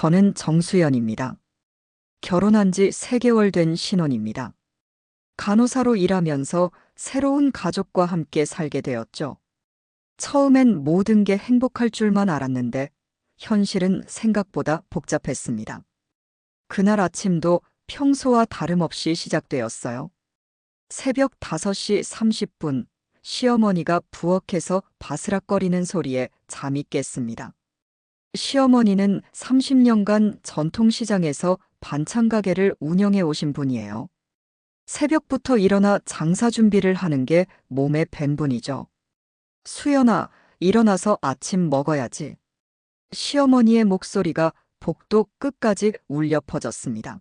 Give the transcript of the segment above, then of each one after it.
저는 정수연입니다. 결혼한 지 3개월 된 신혼입니다. 간호사로 일하면서 새로운 가족과 함께 살게 되었죠. 처음엔 모든 게 행복할 줄만 알았는데 현실은 생각보다 복잡했습니다. 그날 아침도 평소와 다름없이 시작되었어요. 새벽 5시 30분, 시어머니가 부엌에서 바스락거리는 소리에 잠이 깼습니다. 시어머니는 30년간 전통시장에서 반찬 가게를 운영해 오신 분이에요. 새벽부터 일어나 장사 준비를 하는 게 몸에 밴 분이죠. 수연아, 일어나서 아침 먹어야지. 시어머니의 목소리가 복도 끝까지 울려 퍼졌습니다.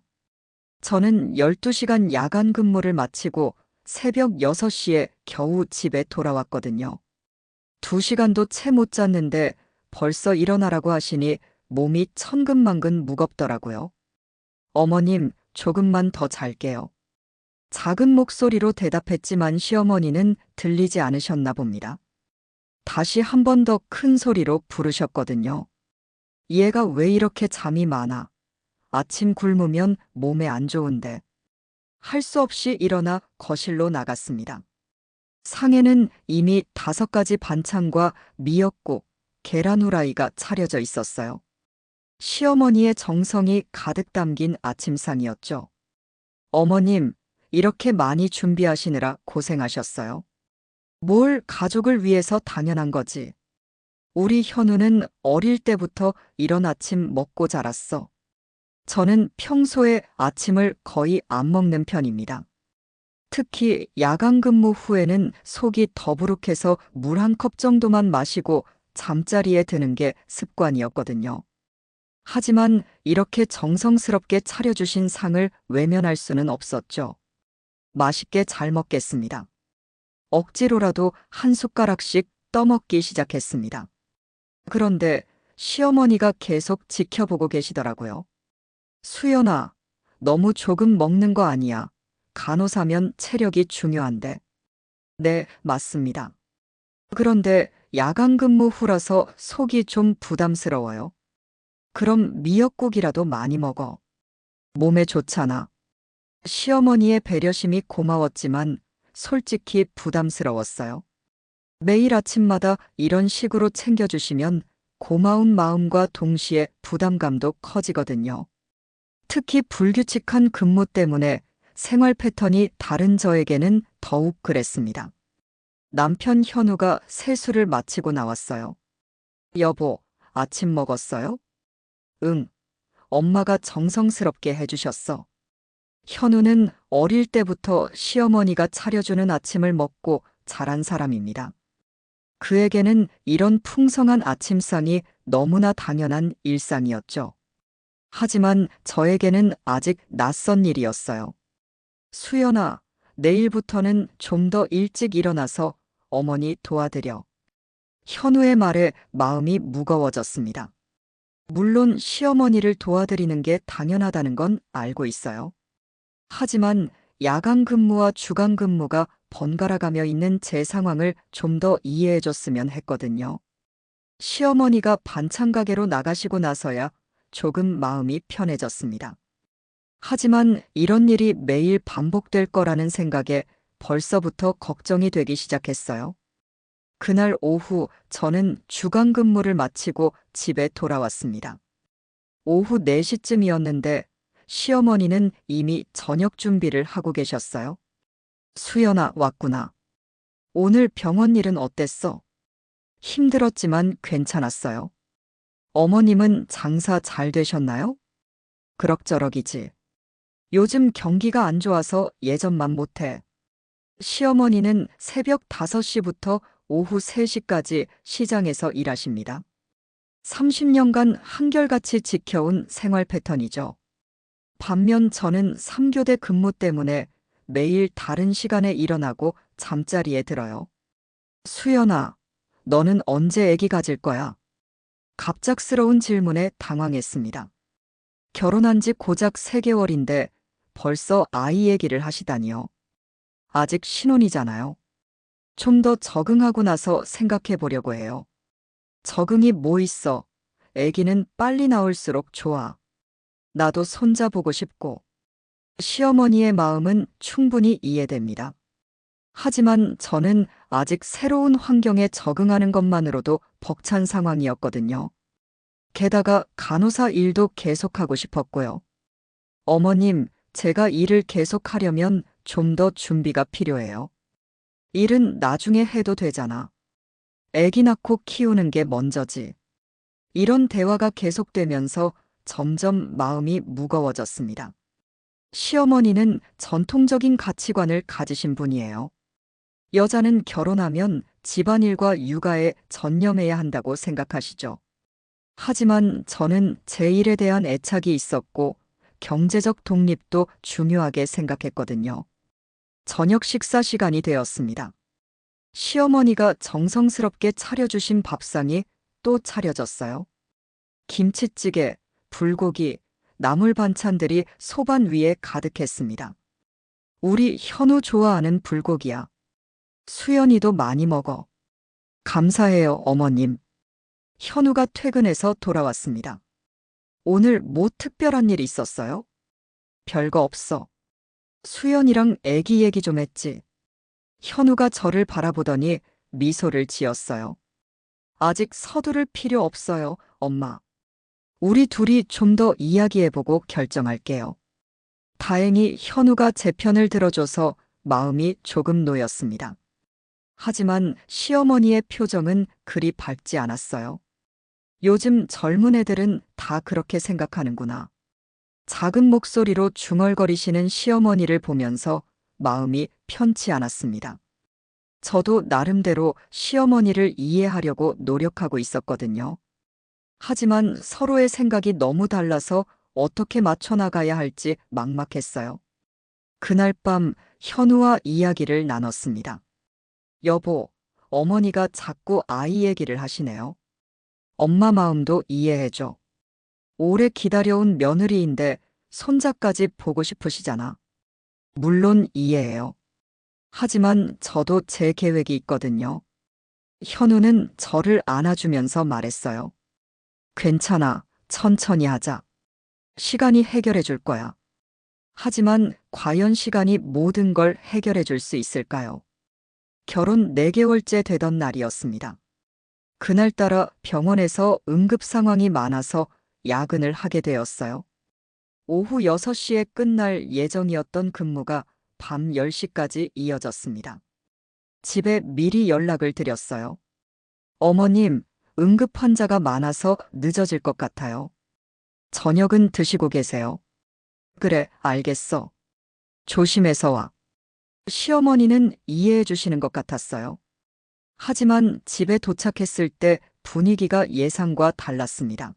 저는 12시간 야간 근무를 마치고 새벽 6시에 겨우 집에 돌아왔거든요. 2시간도 채 못 잤는데 벌써 일어나라고 하시니 몸이 천근만근 무겁더라고요. 어머님, 조금만 더 잘게요. 작은 목소리로 대답했지만 시어머니는 들리지 않으셨나 봅니다. 다시 한 번 더 큰 소리로 부르셨거든요. 얘가 왜 이렇게 잠이 많아? 아침 굶으면 몸에 안 좋은데. 할 수 없이 일어나 거실로 나갔습니다. 상에는 이미 5가지 반찬과 미역국, 계란 후라이가 차려져 있었어요. 시어머니의 정성이 가득 담긴 아침상이었죠. 어머님, 이렇게 많이 준비하시느라 고생하셨어요. 뭘 가족을 위해서 당연한 거지. 우리 현우는 어릴 때부터 이런 아침 먹고 자랐어. 저는 평소에 아침을 거의 안 먹는 편입니다. 특히 야간 근무 후에는 속이 더부룩해서 물 한 컵 정도만 마시고 잠자리에 드는 게 습관이었거든요. 하지만 이렇게 정성스럽게 차려주신 상을 외면할 수는 없었죠. 맛있게 잘 먹겠습니다. 억지로라도 한 숟가락씩 떠먹기 시작했습니다. 그런데 시어머니가 계속 지켜보고 계시더라고요. 수연아, 너무 조금 먹는 거 아니야. 간호사면 체력이 중요한데. 네, 맞습니다. 그런데 야간 근무 후라서 속이 좀 부담스러워요. 그럼 미역국이라도 많이 먹어. 몸에 좋잖아. 시어머니의 배려심이 고마웠지만 솔직히 부담스러웠어요. 매일 아침마다 이런 식으로 챙겨주시면 고마운 마음과 동시에 부담감도 커지거든요. 특히 불규칙한 근무 때문에 생활 패턴이 다른 저에게는 더욱 그랬습니다. 남편 현우가 세수를 마치고 나왔어요. 여보, 아침 먹었어요? 응, 엄마가 정성스럽게 해주셨어. 현우는 어릴 때부터 시어머니가 차려주는 아침을 먹고 자란 사람입니다. 그에게는 이런 풍성한 아침상이 너무나 당연한 일상이었죠. 하지만 저에게는 아직 낯선 일이었어요. 수연아, 내일부터는 좀 더 일찍 일어나서 어머니 도와드려. 현우의 말에 마음이 무거워졌습니다. 물론 시어머니를 도와드리는 게 당연하다는 건 알고 있어요. 하지만 야간 근무와 주간 근무가 번갈아 가며 있는 제 상황을 좀 더 이해해 줬으면 했거든요. 시어머니가 반찬 가게로 나가시고 나서야 조금 마음이 편해졌습니다. 하지만 이런 일이 매일 반복될 거라는 생각에 벌써부터 걱정이 되기 시작했어요. 그날 오후 저는 주간 근무를 마치고 집에 돌아왔습니다. 오후 4시쯤이었는데 시어머니는 이미 저녁 준비를 하고 계셨어요. 수연아, 왔구나. 오늘 병원 일은 어땠어? 힘들었지만 괜찮았어요. 어머님은 장사 잘 되셨나요? 그럭저럭이지. 요즘 경기가 안 좋아서 예전만 못해. 시어머니는 새벽 5시부터 오후 3시까지 시장에서 일하십니다. 30년간 한결같이 지켜온 생활 패턴이죠. 반면 저는 3교대 근무 때문에 매일 다른 시간에 일어나고 잠자리에 들어요. 수연아, 너는 언제 아기 가질 거야? 갑작스러운 질문에 당황했습니다. 결혼한 지 고작 3개월인데 벌써 아이 얘기를 하시다니요. 아직 신혼이잖아요. 좀 더 적응하고 나서 생각해 보려고 해요. 적응이 뭐 있어? 아기는 빨리 나올수록 좋아. 나도 손자 보고 싶고. 시어머니의 마음은 충분히 이해됩니다. 하지만 저는 아직 새로운 환경에 적응하는 것만으로도 벅찬 상황이었거든요. 게다가 간호사 일도 계속하고 싶었고요. 어머님, 제가 일을 계속하려면 좀 더 준비가 필요해요. 일은 나중에 해도 되잖아. 아기 낳고 키우는 게 먼저지. 이런 대화가 계속되면서 점점 마음이 무거워졌습니다. 시어머니는 전통적인 가치관을 가지신 분이에요. 여자는 결혼하면 집안일과 육아에 전념해야 한다고 생각하시죠. 하지만 저는 제 일에 대한 애착이 있었고 경제적 독립도 중요하게 생각했거든요. 저녁 식사 시간이 되었습니다. 시어머니가 정성스럽게 차려주신 밥상이 또 차려졌어요. 김치찌개, 불고기, 나물 반찬들이 소반 위에 가득했습니다. 우리 현우 좋아하는 불고기야. 수연이도 많이 먹어. 감사해요, 어머님. 현우가 퇴근해서 돌아왔습니다. 오늘 뭐 특별한 일 있었어요? 별거 없어. 수연이랑 애기 얘기 좀 했지. 현우가 저를 바라보더니 미소를 지었어요. 아직 서두를 필요 없어요, 엄마. 우리 둘이 좀 더 이야기해보고 결정할게요. 다행히 현우가 제 편을 들어줘서 마음이 조금 놓였습니다. 하지만 시어머니의 표정은 그리 밝지 않았어요. 요즘 젊은 애들은 다 그렇게 생각하는구나. 작은 목소리로 중얼거리시는 시어머니를 보면서 마음이 편치 않았습니다. 저도 나름대로 시어머니를 이해하려고 노력하고 있었거든요. 하지만 서로의 생각이 너무 달라서 어떻게 맞춰나가야 할지 막막했어요. 그날 밤 현우와 이야기를 나눴습니다. 여보, 어머니가 자꾸 아이 얘기를 하시네요. 엄마 마음도 이해해줘. 오래 기다려온 며느리인데 손자까지 보고 싶으시잖아. 물론 이해해요. 하지만 저도 제 계획이 있거든요. 현우는 저를 안아주면서 말했어요. 괜찮아, 천천히 하자. 시간이 해결해 줄 거야. 하지만 과연 시간이 모든 걸 해결해 줄 수 있을까요? 결혼 4개월째 되던 날이었습니다. 그날따라 병원에서 응급 상황이 많아서 야근을 하게 되었어요. 오후 6시에 끝날 예정이었던 근무가 밤 10시까지 이어졌습니다. 집에 미리 연락을 드렸어요. 어머님, 응급 환자가 많아서 늦어질 것 같아요. 저녁은 드시고 계세요. 그래, 알겠어. 조심해서 와. 시어머니는 이해해 주시는 것 같았어요. 하지만 집에 도착했을 때 분위기가 예상과 달랐습니다.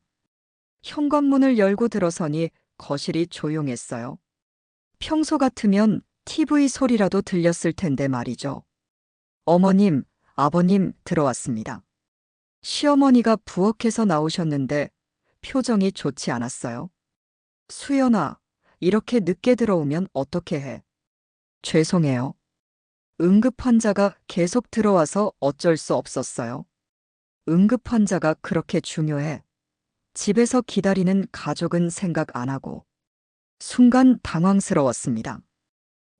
현관문을 열고 들어서니 거실이 조용했어요. 평소 같으면 TV 소리라도 들렸을 텐데 말이죠. 어머님, 아버님 들어왔습니다. 시어머니가 부엌에서 나오셨는데 표정이 좋지 않았어요. 수연아, 이렇게 늦게 들어오면 어떻게 해? 죄송해요. 응급 환자가 계속 들어와서 어쩔 수 없었어요. 응급 환자가 그렇게 중요해. 집에서 기다리는 가족은 생각 안 하고. 순간 당황스러웠습니다.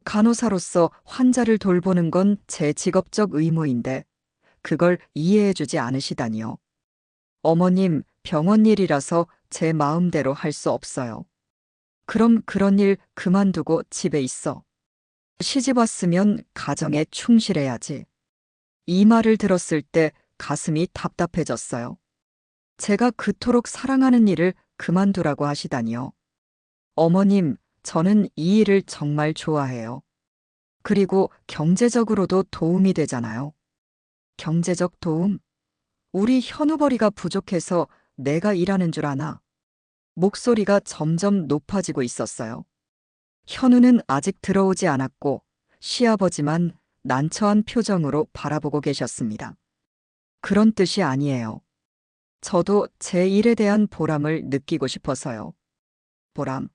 간호사로서 환자를 돌보는 건 제 직업적 의무인데 그걸 이해해주지 않으시다니요. 어머님, 병원 일이라서 제 마음대로 할 수 없어요. 그럼 그런 일 그만두고 집에 있어. 시집 왔으면 가정에 충실해야지. 이 말을 들었을 때 가슴이 답답해졌어요. 제가 그토록 사랑하는 일을 그만두라고 하시다니요. 어머님, 저는 이 일을 정말 좋아해요. 그리고 경제적으로도 도움이 되잖아요. 경제적 도움? 우리 현우벌이가 부족해서 내가 일하는 줄 아나? 목소리가 점점 높아지고 있었어요. 현우는 아직 들어오지 않았고 시아버지만 난처한 표정으로 바라보고 계셨습니다. 그런 뜻이 아니에요. 저도 제 일에 대한 보람을 느끼고 싶어서요. 보람.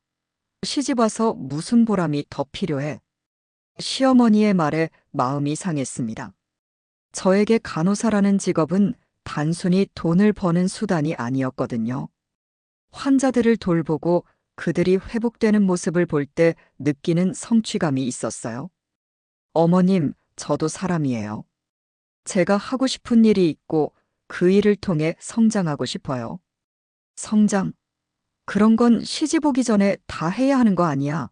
시집 와서 무슨 보람이 더 필요해? 시어머니의 말에 마음이 상했습니다. 저에게 간호사라는 직업은 단순히 돈을 버는 수단이 아니었거든요. 환자들을 돌보고 그들이 회복되는 모습을 볼 때 느끼는 성취감이 있었어요. 어머님, 저도 사람이에요. 제가 하고 싶은 일이 있고 그 일을 통해 성장하고 싶어요. 성장? 그런 건 시집 오기 전에 다 해야 하는 거 아니야.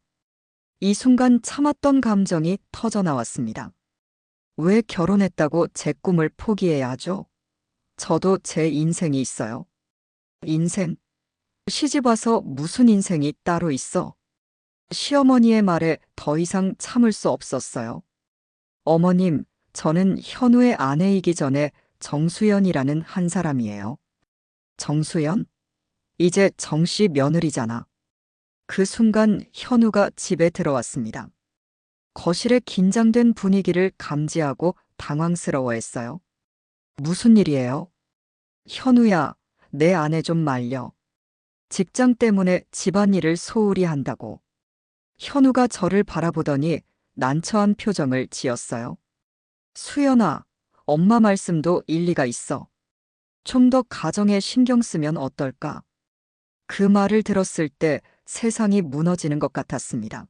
이 순간 참았던 감정이 터져 나왔습니다. 왜 결혼했다고 제 꿈을 포기해야 하죠? 저도 제 인생이 있어요. 인생? 시집 와서 무슨 인생이 따로 있어? 시어머니의 말에 더 이상 참을 수 없었어요. 어머님, 저는 현우의 아내이기 전에 정수연이라는 한 사람이에요. 정수연? 이제 정씨 며느리잖아. 그 순간 현우가 집에 들어왔습니다. 거실의 긴장된 분위기를 감지하고 당황스러워했어요. 무슨 일이에요? 현우야, 내 아내 좀 말려. 직장 때문에 집안일을 소홀히 한다고. 현우가 저를 바라보더니 난처한 표정을 지었어요. 수연아, 엄마 말씀도 일리가 있어. 좀 더 가정에 신경 쓰면 어떨까? 그 말을 들었을 때 세상이 무너지는 것 같았습니다.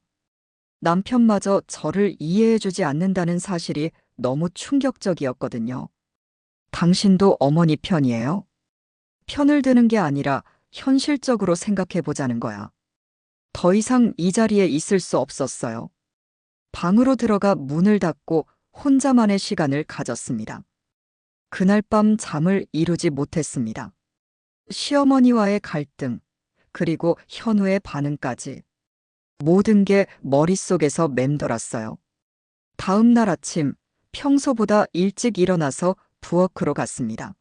남편마저 저를 이해해주지 않는다는 사실이 너무 충격적이었거든요. 당신도 어머니 편이에요? 편을 드는 게 아니라 현실적으로 생각해 보자는 거야. 더 이상 이 자리에 있을 수 없었어요. 방으로 들어가 문을 닫고 혼자만의 시간을 가졌습니다. 그날 밤 잠을 이루지 못했습니다. 시어머니와의 갈등, 그리고 현우의 반응까지. 모든 게 머릿속에서 맴돌았어요. 다음 날 아침, 평소보다 일찍 일어나서 부엌으로 갔습니다.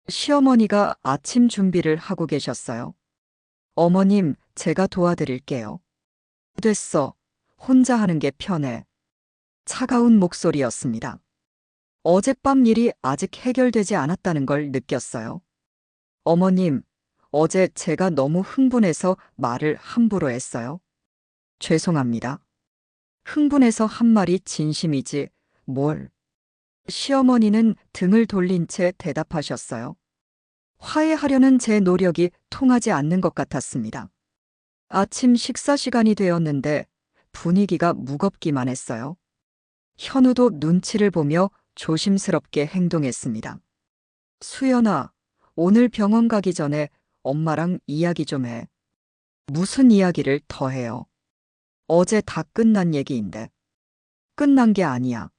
시어머니가 아침 준비를 하고 계셨어요. 어머님, 제가 도와드릴게요. 됐어. 혼자 하는 게 편해. 차가운 목소리였습니다. 어젯밤 일이 아직 해결되지 않았다는 걸 느꼈어요. 어머님, 어제 제가 너무 흥분해서 말을 함부로 했어요. 죄송합니다. 흥분해서 한 말이 진심이지, 뭘. 시어머니는 등을 돌린 채 대답하셨어요. 화해하려는 제 노력이 통하지 않는 것 같았습니다. 아침 식사 시간이 되었는데 분위기가 무겁기만 했어요. 현우도 눈치를 보며 조심스럽게 행동했습니다. 수연아, 오늘 병원 가기 전에 엄마랑 이야기 좀 해. 무슨 이야기를 더 해요? 어제 다 끝난 얘기인데. 끝난 게 아니야.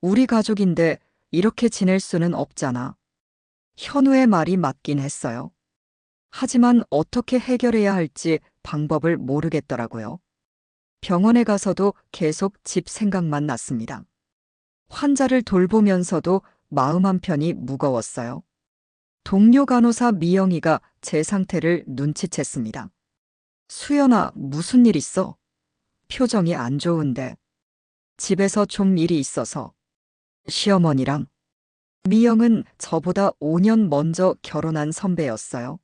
우리 가족인데 이렇게 지낼 수는 없잖아. 현우의 말이 맞긴 했어요. 하지만 어떻게 해결해야 할지 방법을 모르겠더라고요. 병원에 가서도 계속 집 생각만 났습니다. 환자를 돌보면서도 마음 한편이 무거웠어요. 동료 간호사 미영이가 제 상태를 눈치챘습니다. 수연아, 무슨 일 있어? 표정이 안 좋은데. 집에서 좀 일이 있어서. 시어머니랑. 미영은 저보다 5년 먼저 결혼한 선배였어요.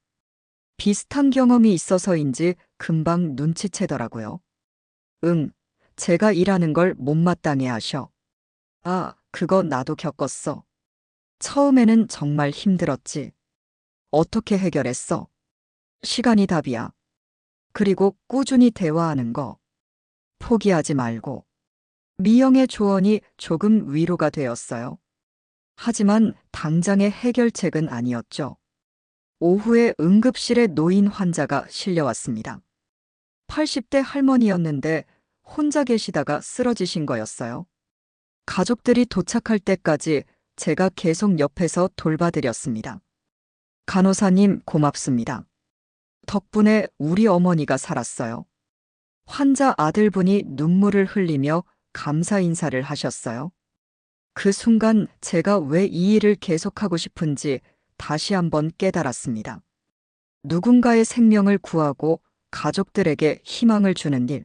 비슷한 경험이 있어서인지 금방 눈치채더라고요. 응, 제가 일하는 걸 못마땅해 하셔. 아, 그거 나도 겪었어. 처음에는 정말 힘들었지. 어떻게 해결했어? 시간이 답이야. 그리고 꾸준히 대화하는 거. 포기하지 말고. 미영의 조언이 조금 위로가 되었어요. 하지만 당장의 해결책은 아니었죠. 오후에 응급실에 놓인 환자가 실려왔습니다. 80대 할머니였는데 혼자 계시다가 쓰러지신 거였어요. 가족들이 도착할 때까지 제가 계속 옆에서 돌봐드렸습니다. 간호사님 고맙습니다. 덕분에 우리 어머니가 살았어요. 환자 아들분이 눈물을 흘리며 감사 인사를 하셨어요. 그 순간 제가 왜 이 일을 계속하고 싶은지 다시 한번 깨달았습니다. 누군가의 생명을 구하고 가족들에게 희망을 주는 일.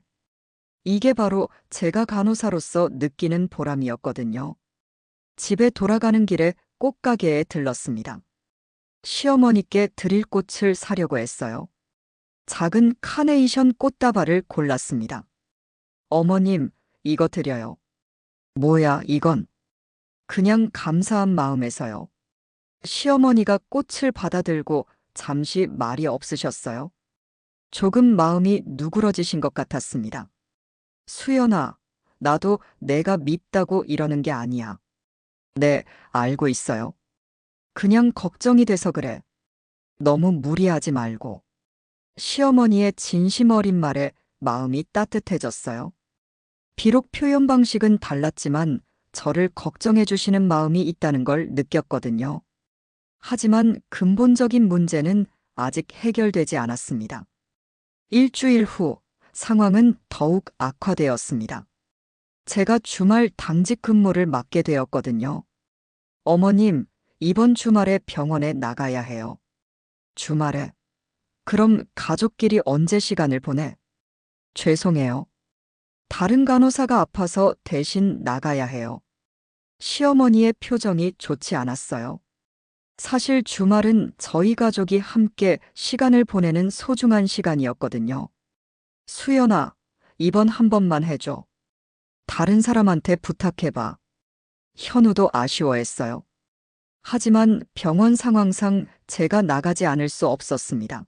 이게 바로 제가 간호사로서 느끼는 보람이었거든요. 집에 돌아가는 길에 꽃가게에 들렀습니다. 시어머니께 드릴 꽃을 사려고 했어요. 작은 카네이션 꽃다발을 골랐습니다. 어머님, 이거 드려요. 뭐야, 이건? 그냥 감사한 마음에서요. 시어머니가 꽃을 받아들고 잠시 말이 없으셨어요. 조금 마음이 누그러지신 것 같았습니다. 수연아, 나도 내가 밉다고 이러는 게 아니야. 네, 알고 있어요. 그냥 걱정이 돼서 그래. 너무 무리하지 말고. 시어머니의 진심 어린 말에 마음이 따뜻해졌어요. 비록 표현 방식은 달랐지만 저를 걱정해 주시는 마음이 있다는 걸 느꼈거든요. 하지만 근본적인 문제는 아직 해결되지 않았습니다. 일주일 후 상황은 더욱 악화되었습니다. 제가 주말 당직 근무를 맡게 되었거든요. 어머님, 이번 주말에 병원에 나가야 해요. 주말에? 그럼 가족끼리 언제 시간을 보내? 죄송해요. 다른 간호사가 아파서 대신 나가야 해요. 시어머니의 표정이 좋지 않았어요. 사실 주말은 저희 가족이 함께 시간을 보내는 소중한 시간이었거든요. 수연아, 이번 한 번만 해줘. 다른 사람한테 부탁해봐. 현우도 아쉬워했어요. 하지만 병원 상황상 제가 나가지 않을 수 없었습니다.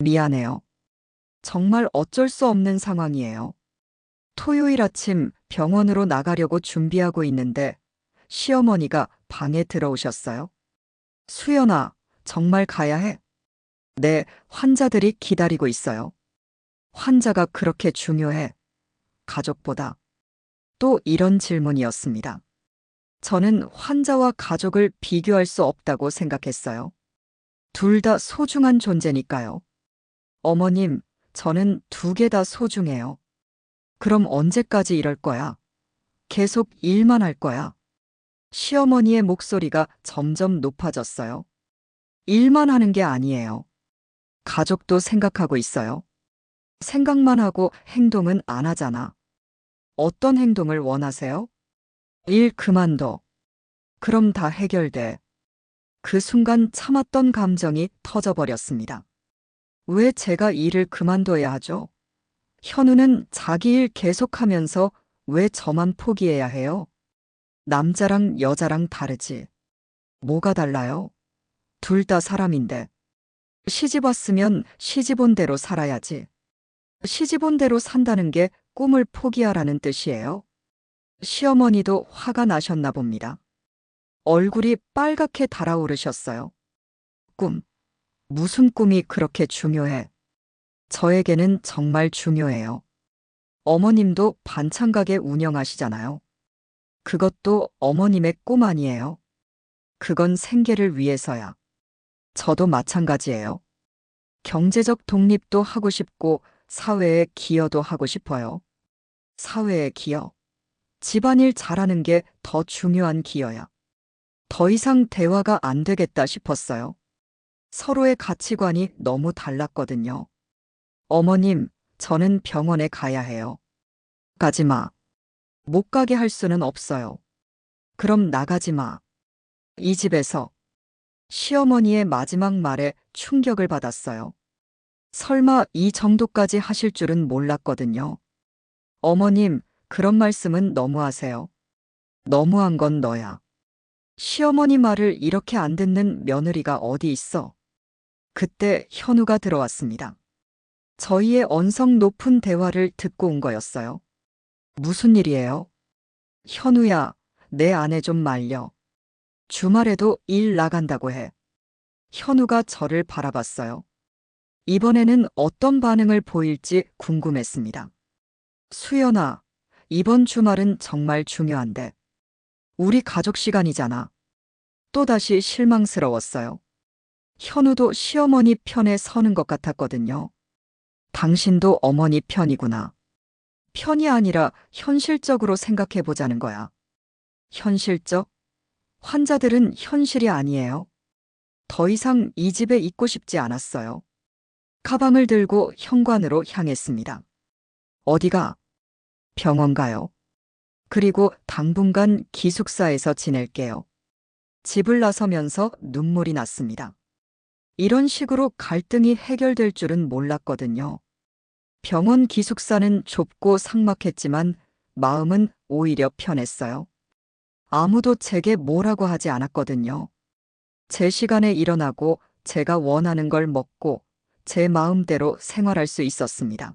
미안해요. 정말 어쩔 수 없는 상황이에요. 토요일 아침 병원으로 나가려고 준비하고 있는데 시어머니가 방에 들어오셨어요. 수연아, 정말 가야 해? 네, 환자들이 기다리고 있어요. 환자가 그렇게 중요해. 가족보다. 또 이런 질문이었습니다. 저는 환자와 가족을 비교할 수 없다고 생각했어요. 둘 다 소중한 존재니까요. 어머님, 저는 두 개 다 소중해요. 그럼 언제까지 이럴 거야? 계속 일만 할 거야? 시어머니의 목소리가 점점 높아졌어요. 일만 하는 게 아니에요. 가족도 생각하고 있어요. 생각만 하고 행동은 안 하잖아. 어떤 행동을 원하세요? 일 그만둬. 그럼 다 해결돼. 그 순간 참았던 감정이 터져버렸습니다. 왜 제가 일을 그만둬야 하죠? 현우는 자기 일 계속하면서 왜 저만 포기해야 해요? 남자랑 여자랑 다르지. 뭐가 달라요? 둘 다 사람인데. 시집 왔으면 시집 온 대로 살아야지. 시집 온 대로 산다는 게 꿈을 포기하라는 뜻이에요. 시어머니도 화가 나셨나 봅니다. 얼굴이 빨갛게 달아오르셨어요. 꿈. 무슨 꿈이 그렇게 중요해? 저에게는 정말 중요해요. 어머님도 반찬 가게 운영하시잖아요. 그것도 어머님의 꿈 아니에요. 그건 생계를 위해서야. 저도 마찬가지예요. 경제적 독립도 하고 싶고 사회에 기여도 하고 싶어요. 사회에 기여. 집안일 잘하는 게 더 중요한 기여야. 더 이상 대화가 안 되겠다 싶었어요. 서로의 가치관이 너무 달랐거든요. 어머님, 저는 병원에 가야 해요. 가지 마. 못 가게 할 수는 없어요. 그럼 나가지 마. 이 집에서. 시어머니의 마지막 말에 충격을 받았어요. 설마 이 정도까지 하실 줄은 몰랐거든요. 어머님, 그런 말씀은 너무하세요. 너무한 건 너야. 시어머니 말을 이렇게 안 듣는 며느리가 어디 있어? 그때 현우가 들어왔습니다. 저희의 언성 높은 대화를 듣고 온 거였어요. 무슨 일이에요? 현우야, 내 아내 좀 말려. 주말에도 일 나간다고 해. 현우가 저를 바라봤어요. 이번에는 어떤 반응을 보일지 궁금했습니다. 수연아, 이번 주말은 정말 중요한데. 우리 가족 시간이잖아. 또다시 실망스러웠어요. 현우도 시어머니 편에 서는 것 같았거든요. 당신도 어머니 편이구나. 편이 아니라 현실적으로 생각해 보자는 거야. 현실적? 환자들은 현실이 아니에요. 더 이상 이 집에 있고 싶지 않았어요. 가방을 들고 현관으로 향했습니다. 어디가? 병원 가요. 그리고 당분간 기숙사에서 지낼게요. 집을 나서면서 눈물이 났습니다. 이런 식으로 갈등이 해결될 줄은 몰랐거든요. 병원 기숙사는 좁고 삭막했지만 마음은 오히려 편했어요. 아무도 제게 뭐라고 하지 않았거든요. 제 시간에 일어나고 제가 원하는 걸 먹고 제 마음대로 생활할 수 있었습니다.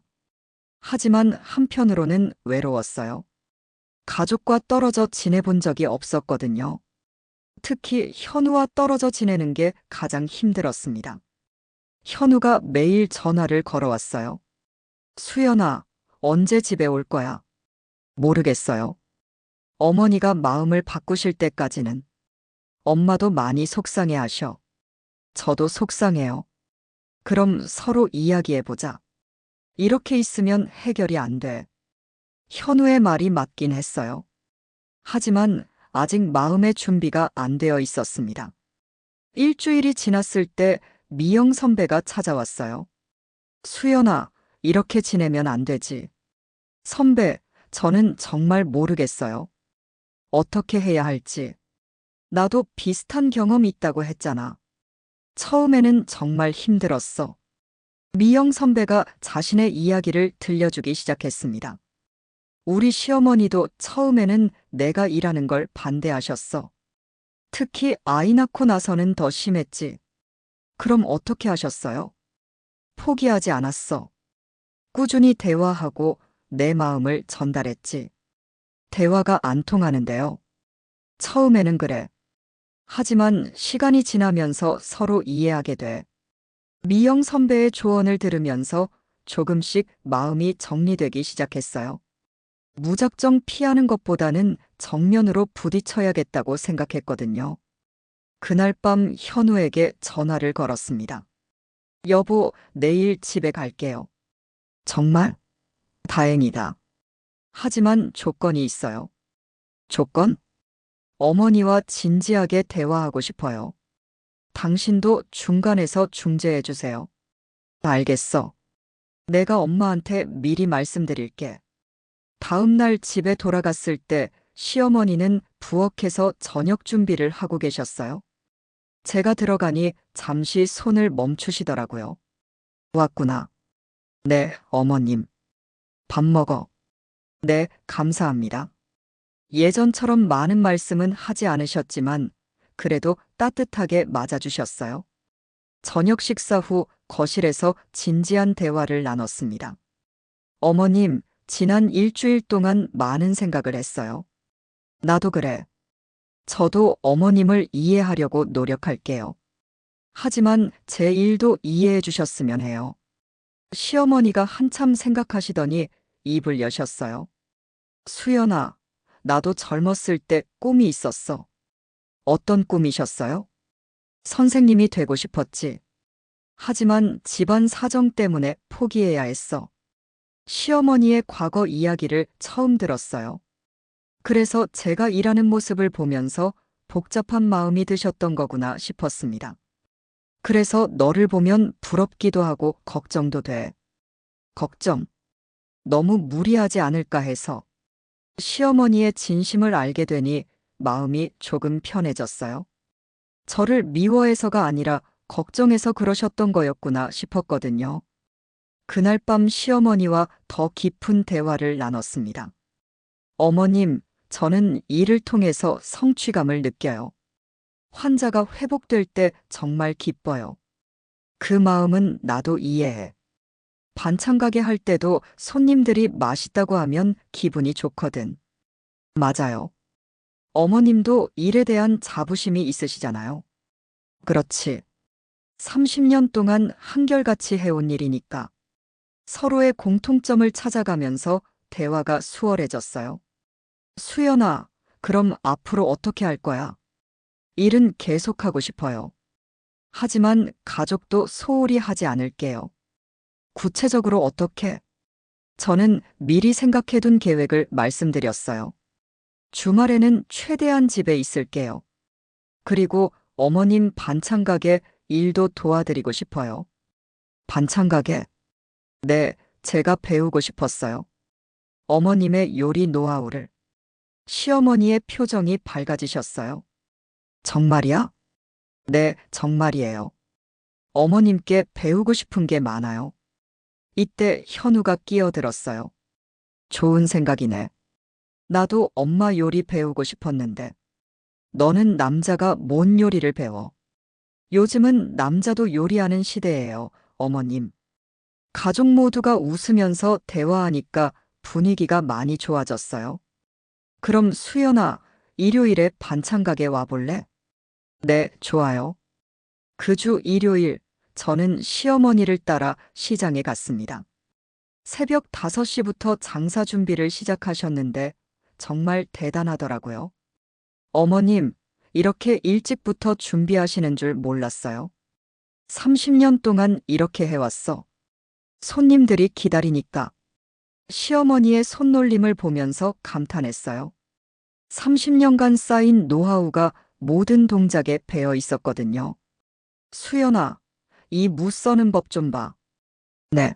하지만 한편으로는 외로웠어요. 가족과 떨어져 지내본 적이 없었거든요. 특히 현우와 떨어져 지내는 게 가장 힘들었습니다. 현우가 매일 전화를 걸어왔어요. 수연아, 언제 집에 올 거야? 모르겠어요. 어머니가 마음을 바꾸실 때까지는. 엄마도 많이 속상해 하셔. 저도 속상해요. 그럼 서로 이야기해보자. 이렇게 있으면 해결이 안 돼. 현우의 말이 맞긴 했어요. 하지만 아직 마음의 준비가 안 되어 있었습니다. 일주일이 지났을 때 미영 선배가 찾아왔어요. 수연아, 이렇게 지내면 안 되지. 선배, 저는 정말 모르겠어요. 어떻게 해야 할지. 나도 비슷한 경험이 있다고 했잖아. 처음에는 정말 힘들었어. 미영 선배가 자신의 이야기를 들려주기 시작했습니다. 우리 시어머니도 처음에는 내가 일하는 걸 반대하셨어. 특히 아이 낳고 나서는 더 심했지. 그럼 어떻게 하셨어요? 포기하지 않았어. 꾸준히 대화하고 내 마음을 전달했지. 대화가 안 통하는데요. 처음에는 그래. 하지만 시간이 지나면서 서로 이해하게 돼. 미영 선배의 조언을 들으면서 조금씩 마음이 정리되기 시작했어요. 무작정 피하는 것보다는 정면으로 부딪혀야겠다고 생각했거든요. 그날 밤 현우에게 전화를 걸었습니다. 여보, 내일 집에 갈게요. 정말? 다행이다. 하지만 조건이 있어요. 조건? 어머니와 진지하게 대화하고 싶어요. 당신도 중간에서 중재해 주세요. 알겠어. 내가 엄마한테 미리 말씀드릴게. 다음 날 집에 돌아갔을 때 시어머니는 부엌에서 저녁 준비를 하고 계셨어요. 제가 들어가니 잠시 손을 멈추시더라고요. 왔구나. 네, 어머님. 밥 먹어. 네, 감사합니다. 예전처럼 많은 말씀은 하지 않으셨지만 그래도 따뜻하게 맞아주셨어요. 저녁 식사 후 거실에서 진지한 대화를 나눴습니다. 어머님, 지난 일주일 동안 많은 생각을 했어요. 나도 그래. 저도 어머님을 이해하려고 노력할게요. 하지만 제 일도 이해해 주셨으면 해요. 시어머니가 한참 생각하시더니 입을 여셨어요. 수연아, 나도 젊었을 때 꿈이 있었어. 어떤 꿈이셨어요? 선생님이 되고 싶었지. 하지만 집안 사정 때문에 포기해야 했어. 시어머니의 과거 이야기를 처음 들었어요. 그래서 제가 일하는 모습을 보면서 복잡한 마음이 드셨던 거구나 싶었습니다. 그래서 너를 보면 부럽기도 하고 걱정도 돼. 걱정. 너무 무리하지 않을까 해서. 시어머니의 진심을 알게 되니 마음이 조금 편해졌어요. 저를 미워해서가 아니라 걱정해서 그러셨던 거였구나 싶었거든요. 그날 밤 시어머니와 더 깊은 대화를 나눴습니다. 어머님, 저는 일을 통해서 성취감을 느껴요. 환자가 회복될 때 정말 기뻐요. 그 마음은 나도 이해해. 반찬 가게 할 때도 손님들이 맛있다고 하면 기분이 좋거든. 맞아요. 어머님도 일에 대한 자부심이 있으시잖아요. 그렇지. 30년 동안 한결같이 해온 일이니까. 서로의 공통점을 찾아가면서 대화가 수월해졌어요. 수연아, 그럼 앞으로 어떻게 할 거야? 일은 계속하고 싶어요. 하지만 가족도 소홀히 하지 않을게요. 구체적으로 어떻게? 저는 미리 생각해둔 계획을 말씀드렸어요. 주말에는 최대한 집에 있을게요. 그리고 어머님 반찬 가게 일도 도와드리고 싶어요. 반찬 가게? 네, 제가 배우고 싶었어요. 어머님의 요리 노하우를. 시어머니의 표정이 밝아지셨어요. 정말이야? 네, 정말이에요. 어머님께 배우고 싶은 게 많아요. 이때 현우가 끼어들었어요. 좋은 생각이네. 나도 엄마 요리 배우고 싶었는데. 너는 남자가 뭔 요리를 배워? 요즘은 남자도 요리하는 시대예요, 어머님. 가족 모두가 웃으면서 대화하니까 분위기가 많이 좋아졌어요. 그럼 수연아, 일요일에 반찬 가게 와볼래? 네, 좋아요. 그 주 일요일, 저는 시어머니를 따라 시장에 갔습니다. 새벽 5시부터 장사 준비를 시작하셨는데 정말 대단하더라고요. 어머님, 이렇게 일찍부터 준비하시는 줄 몰랐어요. 30년 동안 이렇게 해왔어. 손님들이 기다리니까. 시어머니의 손놀림을 보면서 감탄했어요. 30년간 쌓인 노하우가 모든 동작에 배어 있었거든요. 수연아, 이 무 써는 법 좀 봐. 네.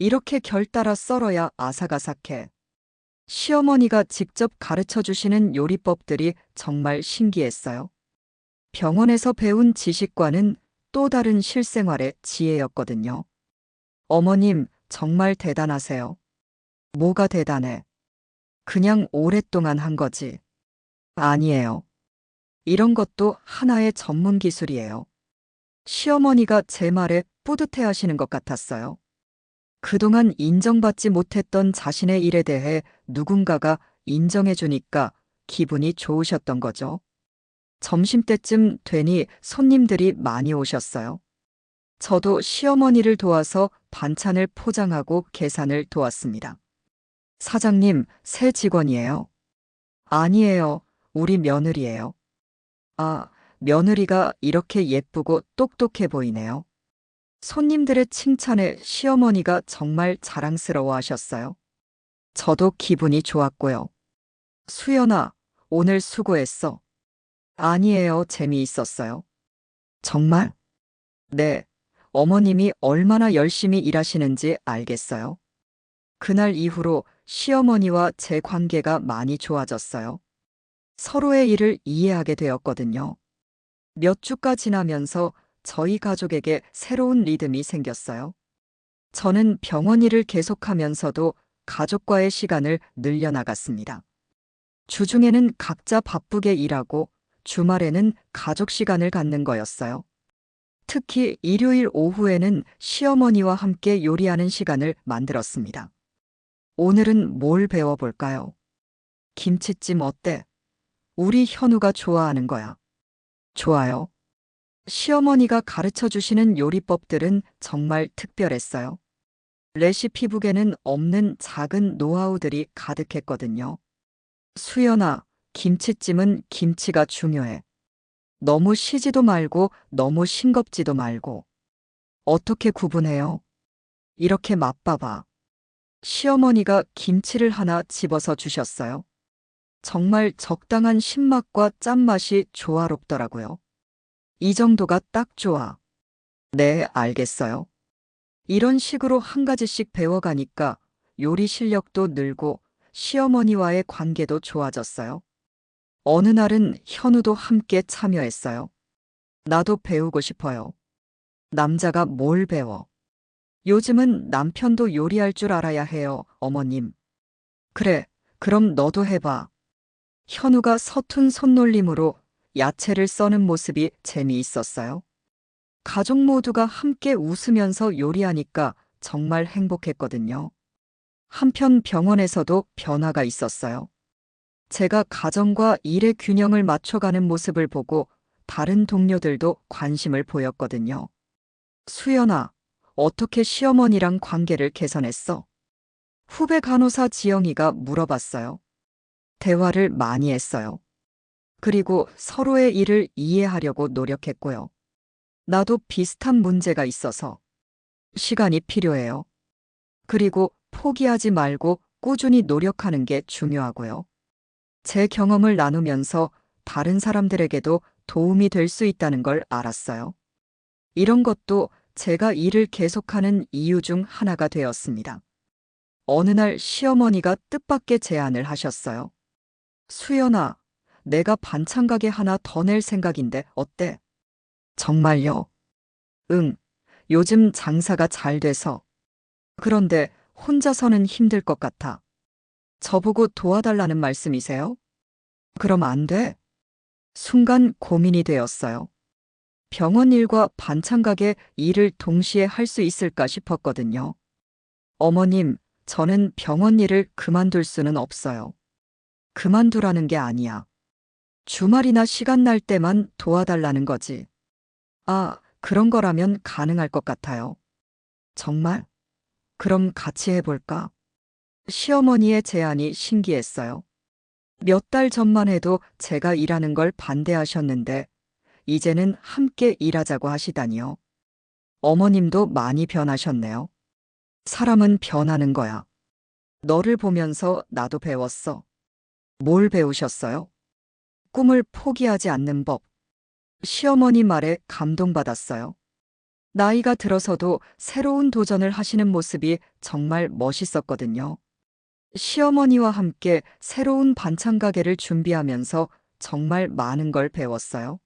이렇게 결 따라 썰어야 아삭아삭해. 시어머니가 직접 가르쳐 주시는 요리법들이 정말 신기했어요. 병원에서 배운 지식과는 또 다른 실생활의 지혜였거든요. 어머님, 정말 대단하세요. 뭐가 대단해? 그냥 오랫동안 한 거지. 아니에요. 이런 것도 하나의 전문 기술이에요. 시어머니가 제 말에 뿌듯해 하시는 것 같았어요. 그동안 인정받지 못했던 자신의 일에 대해 누군가가 인정해 주니까 기분이 좋으셨던 거죠. 점심때쯤 되니 손님들이 많이 오셨어요. 저도 시어머니를 도와서 반찬을 포장하고 계산을 도왔습니다. 사장님, 새 직원이에요. 아니에요. 우리 며느리예요. 아, 며느리가 이렇게 예쁘고 똑똑해 보이네요. 손님들의 칭찬에 시어머니가 정말 자랑스러워 하셨어요. 저도 기분이 좋았고요. 수연아, 오늘 수고했어. 아니에요. 재미있었어요. 정말? 네. 어머님이 얼마나 열심히 일하시는지 알겠어요. 그날 이후로 시어머니와 제 관계가 많이 좋아졌어요. 서로의 일을 이해하게 되었거든요. 몇 주가 지나면서 저희 가족에게 새로운 리듬이 생겼어요. 저는 병원 일을 계속하면서도 가족과의 시간을 늘려나갔습니다. 주중에는 각자 바쁘게 일하고 주말에는 가족 시간을 갖는 거였어요. 특히 일요일 오후에는 시어머니와 함께 요리하는 시간을 만들었습니다. 오늘은 뭘 배워볼까요? 김치찜 어때? 우리 현우가 좋아하는 거야. 좋아요. 시어머니가 가르쳐 주시는 요리법들은 정말 특별했어요. 레시피북에는 없는 작은 노하우들이 가득했거든요. 수연아, 김치찜은 김치가 중요해. 너무 시지도 말고 너무 싱겁지도 말고. 어떻게 구분해요? 이렇게 맛봐봐. 시어머니가 김치를 하나 집어서 주셨어요. 정말 적당한 신맛과 짠맛이 조화롭더라고요. 이 정도가 딱 좋아. 네, 알겠어요. 이런 식으로 한 가지씩 배워가니까 요리 실력도 늘고 시어머니와의 관계도 좋아졌어요. 어느 날은 현우도 함께 참여했어요. 나도 배우고 싶어요. 남자가 뭘 배워? 요즘은 남편도 요리할 줄 알아야 해요, 어머님. 그래, 그럼 너도 해봐. 현우가 서툰 손놀림으로 야채를 써는 모습이 재미있었어요. 가족 모두가 함께 웃으면서 요리하니까 정말 행복했거든요. 한편 병원에서도 변화가 있었어요. 제가 가정과 일의 균형을 맞춰가는 모습을 보고 다른 동료들도 관심을 보였거든요. 수연아, 어떻게 시어머니랑 관계를 개선했어? 후배 간호사 지영이가 물어봤어요. 대화를 많이 했어요. 그리고 서로의 일을 이해하려고 노력했고요. 나도 비슷한 문제가 있어서 시간이 필요해요. 그리고 포기하지 말고 꾸준히 노력하는 게 중요하고요. 제 경험을 나누면서 다른 사람들에게도 도움이 될 수 있다는 걸 알았어요. 이런 것도 제가 일을 계속하는 이유 중 하나가 되었습니다. 어느 날 시어머니가 뜻밖의 제안을 하셨어요. 수연아, 내가 반찬 가게 하나 더 낼 생각인데 어때? 정말요? 응, 요즘 장사가 잘 돼서. 그런데 혼자서는 힘들 것 같아. 저보고 도와달라는 말씀이세요? 그럼 안 돼? 순간 고민이 되었어요. 병원 일과 반찬 가게 일을 동시에 할 수 있을까 싶었거든요. 어머님, 저는 병원 일을 그만둘 수는 없어요. 그만두라는 게 아니야. 주말이나 시간 날 때만 도와달라는 거지. 아, 그런 거라면 가능할 것 같아요. 정말? 그럼 같이 해볼까? 시어머니의 제안이 신기했어요. 몇 달 전만 해도 제가 일하는 걸 반대하셨는데, 이제는 함께 일하자고 하시다니요. 어머님도 많이 변하셨네요. 사람은 변하는 거야. 너를 보면서 나도 배웠어. 뭘 배우셨어요? 꿈을 포기하지 않는 법. 시어머니 말에 감동받았어요. 나이가 들어서도 새로운 도전을 하시는 모습이 정말 멋있었거든요. 시어머니와 함께 새로운 반찬 가게를 준비하면서 정말 많은 걸 배웠어요.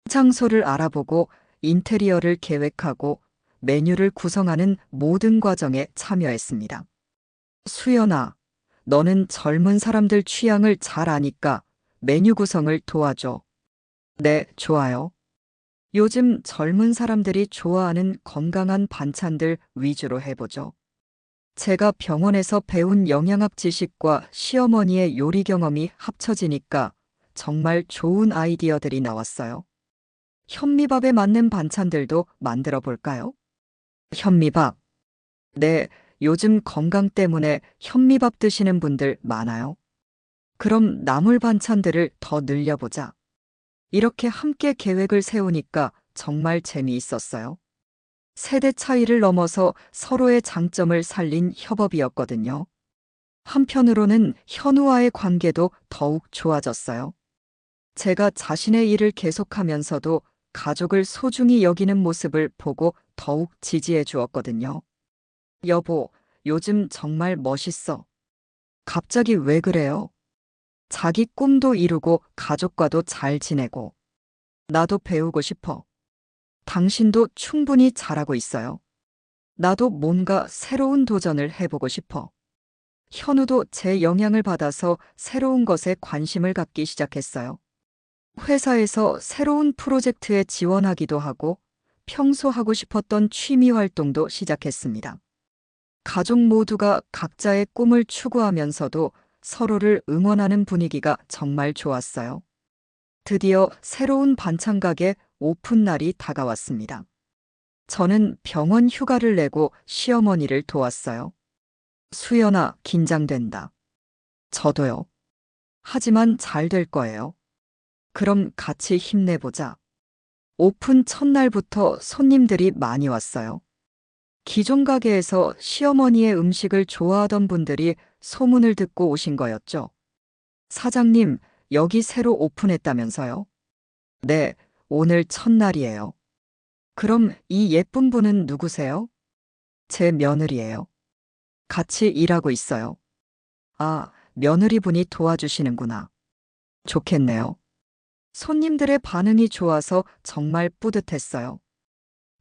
장소를 알아보고 인테리어를 계획하고 메뉴를 구성하는 모든 과정에 참여했습니다. 수연아, 너는 젊은 사람들 취향을 잘 아니까 메뉴 구성을 도와줘. 네, 좋아요. 요즘 젊은 사람들이 좋아하는 건강한 반찬들 위주로 해보죠. 제가 병원에서 배운 영양학 지식과 시어머니의 요리 경험이 합쳐지니까 정말 좋은 아이디어들이 나왔어요. 현미밥에 맞는 반찬들도 만들어 볼까요? 현미밥. 네, 요즘 건강 때문에 현미밥 드시는 분들 많아요. 그럼 나물 반찬들을 더 늘려보자. 이렇게 함께 계획을 세우니까 정말 재미있었어요. 세대 차이를 넘어서 서로의 장점을 살린 협업이었거든요. 한편으로는 현우와의 관계도 더욱 좋아졌어요. 제가 자신의 일을 계속하면서도 가족을 소중히 여기는 모습을 보고 더욱 지지해 주었거든요. 여보, 요즘 정말 멋있어. 갑자기 왜 그래요? 자기 꿈도 이루고 가족과도 잘 지내고. 나도 배우고 싶어. 당신도 충분히 잘하고 있어요. 나도 뭔가 새로운 도전을 해보고 싶어. 현우도 제 영향을 받아서 새로운 것에 관심을 갖기 시작했어요. 회사에서 새로운 프로젝트에 지원하기도 하고 평소 하고 싶었던 취미 활동도 시작했습니다. 가족 모두가 각자의 꿈을 추구하면서도 서로를 응원하는 분위기가 정말 좋았어요. 드디어 새로운 반찬 가게 오픈 날이 다가왔습니다. 저는 병원 휴가를 내고 시어머니를 도왔어요. 수연아, 긴장된다. 저도요. 하지만 잘 될 거예요. 그럼 같이 힘내보자. 오픈 첫날부터 손님들이 많이 왔어요. 기존 가게에서 시어머니의 음식을 좋아하던 분들이 소문을 듣고 오신 거였죠. 사장님, 여기 새로 오픈했다면서요? 네, 오늘 첫날이에요. 그럼 이 예쁜 분은 누구세요? 제 며느리예요. 같이 일하고 있어요. 아, 며느리분이 도와주시는구나. 좋겠네요. 손님들의 반응이 좋아서 정말 뿌듯했어요.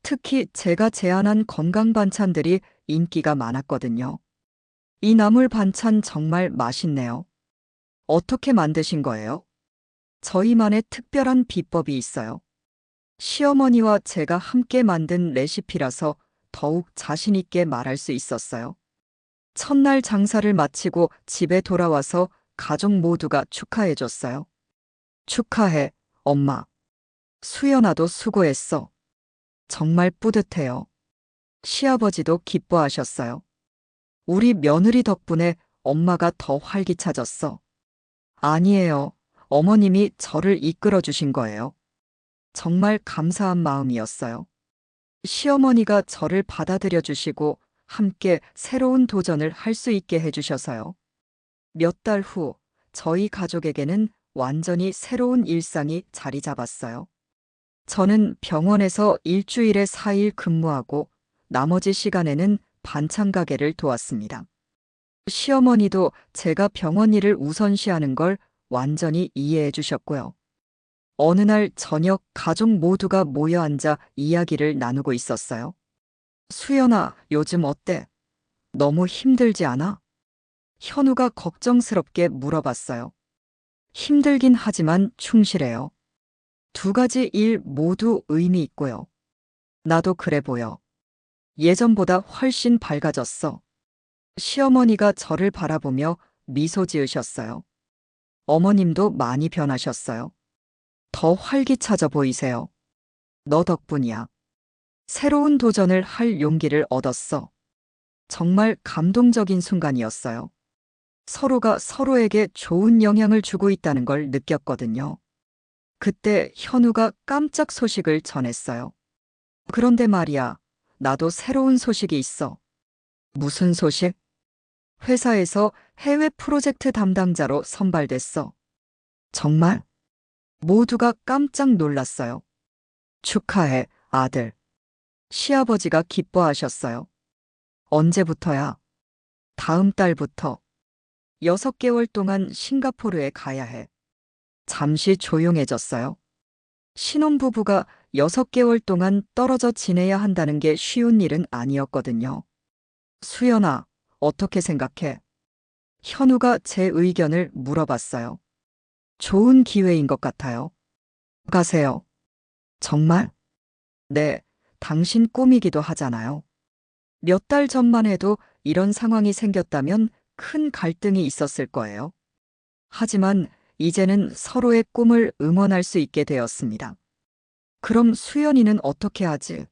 특히 제가 제안한 건강 반찬들이 인기가 많았거든요. 이 나물 반찬 정말 맛있네요. 어떻게 만드신 거예요? 저희만의 특별한 비법이 있어요. 시어머니와 제가 함께 만든 레시피라서 더욱 자신 있게 말할 수 있었어요. 첫날 장사를 마치고 집에 돌아와서 가족 모두가 축하해 줬어요. 축하해, 엄마. 수연아도 수고했어. 정말 뿌듯해요. 시아버지도 기뻐하셨어요. 우리 며느리 덕분에 엄마가 더 활기차졌어. 아니에요. 어머님이 저를 이끌어 주신 거예요. 정말 감사한 마음이었어요. 시어머니가 저를 받아들여 주시고 함께 새로운 도전을 할 수 있게 해주셔서요. 몇 달 후, 저희 가족에게는 완전히 새로운 일상이 자리 잡았어요. 저는 병원에서 일주일에 4일 근무하고 나머지 시간에는 반찬 가게를 도왔습니다. 시어머니도 제가 병원 일을 우선시하는 걸 완전히 이해해 주셨고요. 어느 날 저녁 가족 모두가 모여 앉아 이야기를 나누고 있었어요. 수연아, 요즘 어때? 너무 힘들지 않아? 현우가 걱정스럽게 물어봤어요. 힘들긴 하지만 충실해요. 두 가지 일 모두 의미 있고요. 나도 그래 보여. 예전보다 훨씬 밝아졌어. 시어머니가 저를 바라보며 미소 지으셨어요. 어머님도 많이 변하셨어요. 더 활기차져 보이세요. 너 덕분이야. 새로운 도전을 할 용기를 얻었어. 정말 감동적인 순간이었어요. 서로가 서로에게 좋은 영향을 주고 있다는 걸 느꼈거든요. 그때 현우가 깜짝 소식을 전했어요. 그런데 말이야, 나도 새로운 소식이 있어. 무슨 소식? 회사에서 해외 프로젝트 담당자로 선발됐어. 정말? 모두가 깜짝 놀랐어요. 축하해, 아들. 시아버지가 기뻐하셨어요. 언제부터야? 다음 달부터. 6개월 동안 싱가포르에 가야 해. 잠시 조용해졌어요. 신혼부부가 6개월 동안 떨어져 지내야 한다는 게 쉬운 일은 아니었거든요. 수연아, 어떻게 생각해? 현우가 제 의견을 물어봤어요. 좋은 기회인 것 같아요. 가세요. 정말? 네, 당신 꿈이기도 하잖아요. 몇 달 전만 해도 이런 상황이 생겼다면 큰 갈등이 있었을 거예요. 하지만 이제는 서로의 꿈을 응원할 수 있게 되었습니다. 그럼 수연이는 어떻게 하지?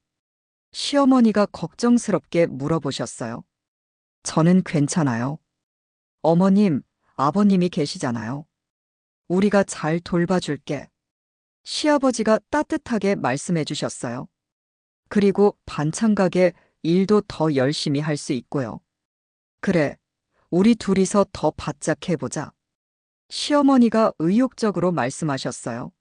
시어머니가 걱정스럽게 물어보셨어요. 저는 괜찮아요. 어머님, 아버님이 계시잖아요. 우리가 잘 돌봐줄게. 시아버지가 따뜻하게 말씀해 주셨어요. 그리고 반찬 가게 일도 더 열심히 할 수 있고요. 그래, 우리 둘이서 더 바짝 해보자. 시어머니가 의욕적으로 말씀하셨어요.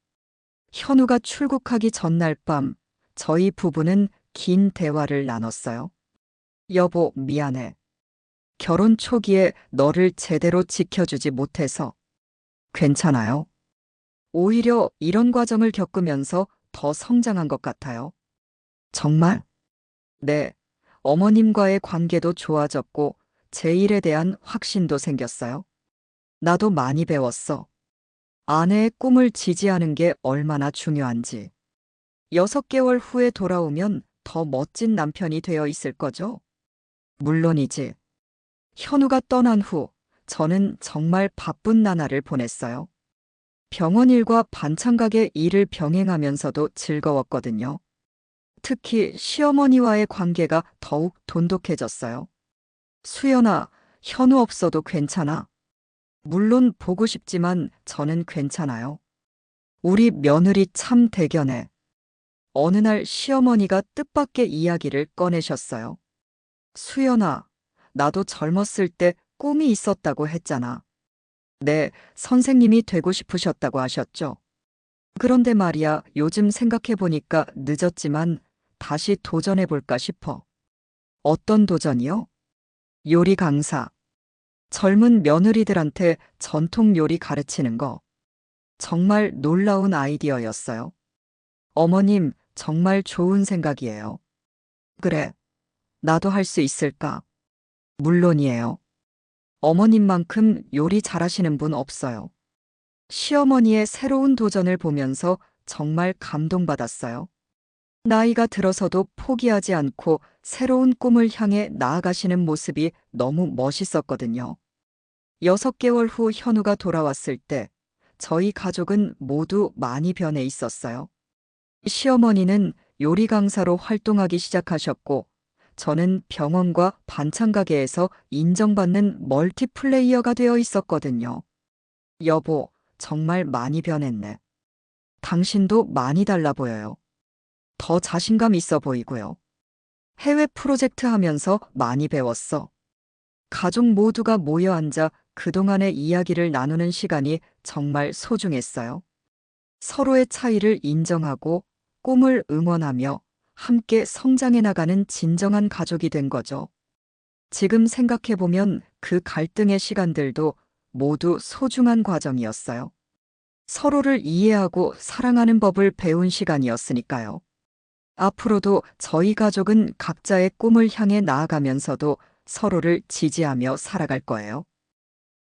현우가 출국하기 전날 밤, 저희 부부는 긴 대화를 나눴어요. 여보, 미안해. 결혼 초기에 너를 제대로 지켜주지 못해서. 괜찮아요. 오히려 이런 과정을 겪으면서 더 성장한 것 같아요. 정말? 네. 어머님과의 관계도 좋아졌고, 제 일에 대한 확신도 생겼어요. 나도 많이 배웠어. 아내의 꿈을 지지하는 게 얼마나 중요한지. 6개월 후에 돌아오면 더 멋진 남편이 되어 있을 거죠? 물론이지. 현우가 떠난 후 저는 정말 바쁜 나날을 보냈어요. 병원 일과 반찬 가게 일을 병행하면서도 즐거웠거든요. 특히 시어머니와의 관계가 더욱 돈독해졌어요. 수연아, 현우 없어도 괜찮아. 물론 보고 싶지만 저는 괜찮아요. 우리 며느리 참 대견해. 어느 날 시어머니가 뜻밖의 이야기를 꺼내셨어요. 수연아, 나도 젊었을 때 꿈이 있었다고 했잖아. 네, 선생님이 되고 싶으셨다고 하셨죠. 그런데 말이야, 요즘 생각해보니까 늦었지만 다시 도전해볼까 싶어. 어떤 도전이요? 요리 강사. 젊은 며느리들한테 전통 요리 가르치는 거. 정말 놀라운 아이디어였어요. 어머님, 정말 좋은 생각이에요. 그래, 나도 할 수 있을까? 물론이에요. 어머님만큼 요리 잘하시는 분 없어요. 시어머니의 새로운 도전을 보면서 정말 감동받았어요. 나이가 들어서도 포기하지 않고 새로운 꿈을 향해 나아가시는 모습이 너무 멋있었거든요. 6개월 후 현우가 돌아왔을 때 저희 가족은 모두 많이 변해 있었어요. 시어머니는 요리 강사로 활동하기 시작하셨고, 저는 병원과 반찬 가게에서 인정받는 멀티플레이어가 되어 있었거든요. 여보, 정말 많이 변했네. 당신도 많이 달라 보여요. 더 자신감 있어 보이고요. 해외 프로젝트 하면서 많이 배웠어. 가족 모두가 모여 앉아 그동안의 이야기를 나누는 시간이 정말 소중했어요. 서로의 차이를 인정하고 꿈을 응원하며 함께 성장해 나가는 진정한 가족이 된 거죠. 지금 생각해보면 그 갈등의 시간들도 모두 소중한 과정이었어요. 서로를 이해하고 사랑하는 법을 배운 시간이었으니까요. 앞으로도 저희 가족은 각자의 꿈을 향해 나아가면서도 서로를 지지하며 살아갈 거예요.